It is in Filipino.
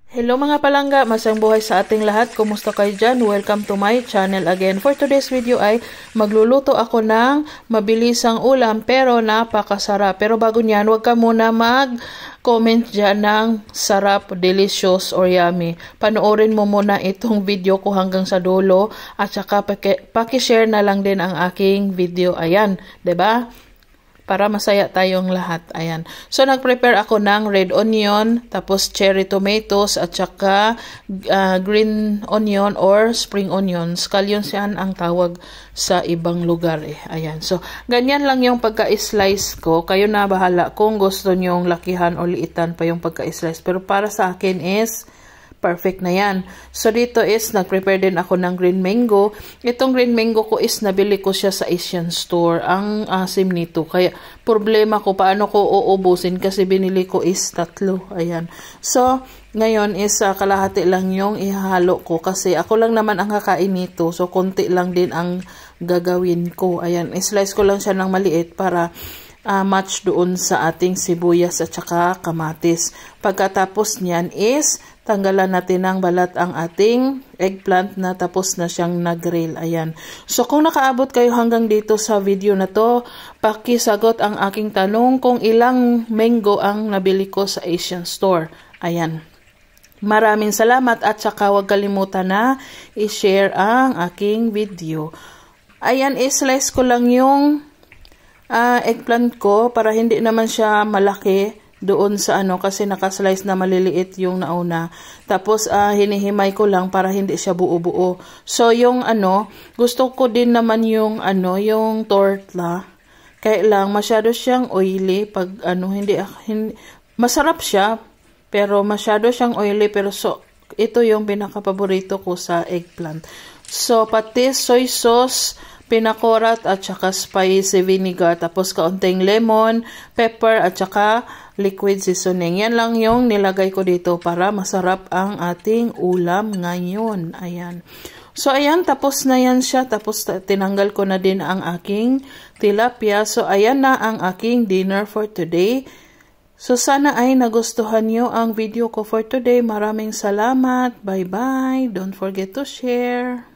Hello mga palangga, masang buhay sa ating lahat. Kumusta kayo dyan? Welcome to my channel again. For today's video ay magluluto ako ng mabilisang ulam pero napakasarap. Pero bago nyan, huwag ka muna mag-comment dyan ng sarap, delicious, or yummy. Panoorin mo muna itong video ko hanggang sa dulo at saka pakishare na lang din ang aking video. Ayan, 'di ba? Para masaya tayong lahat. Ayan. So, nag-prepare ako ng red onion, tapos cherry tomatoes, at saka green onion or spring onions. Scallions yan ang tawag sa ibang lugar eh. Ayan. So, ganyan lang yung pagka-slice ko. Kayo na bahala kung gusto nyong lakihan o liitan pa yung pagka-slice. Pero para sa akin is perfect na yan. So, dito is, nag-prepare din ako ng green mango. Itong green mango ko is, nabili ko siya sa Asian store. Ang asim nito. Kaya, problema ko, paano ko uubusin? Kasi binili ko is 3. Ayan. So, ngayon is, kalahati lang yung ihalo ko. Kasi, ako lang naman ang kakain nito. So, konti lang din ang gagawin ko. Ayan. I-slice ko lang siya ng maliit para match doon sa ating sibuyas at saka kamatis. Pagkatapos niyan is, tanggalan natin ng balat ang ating eggplant na tapos na siyang nag-grill. Ayan. So, kung nakaabot kayo hanggang dito sa video na to, pakisagot ang aking tanong kung ilang mango ang nabili ko sa Asian store. Ayan. Maraming salamat at saka huwag kalimutan na i-share ang aking video. Ayan, i-slice ko lang yung eggplant ko para hindi naman siya malaki doon sa kasi nakaslice na maliliit yung nauna. Tapos hinihimay ko lang para hindi siya buo-buo. So yung gusto ko din naman yung yung tortilla. Kaya lang masyado siyang oily pag hindi masarap siya pero masyado siyang oily, pero ito yung pinaka-paborito ko sa eggplant. So pati soy sauce, pinakurat at saka spicy vinegar, tapos kaunting lemon, pepper at saka liquid seasoning. Yan lang yung nilagay ko dito para masarap ang ating ulam ngayon. Ayan. So, ayan, tapos na yan siya. Tapos, tinanggal ko na din ang aking tilapia. So, ayan na ang aking dinner for today. So, sana ay nagustuhan nyo ang video ko for today. Maraming salamat. Bye-bye. Don't forget to share.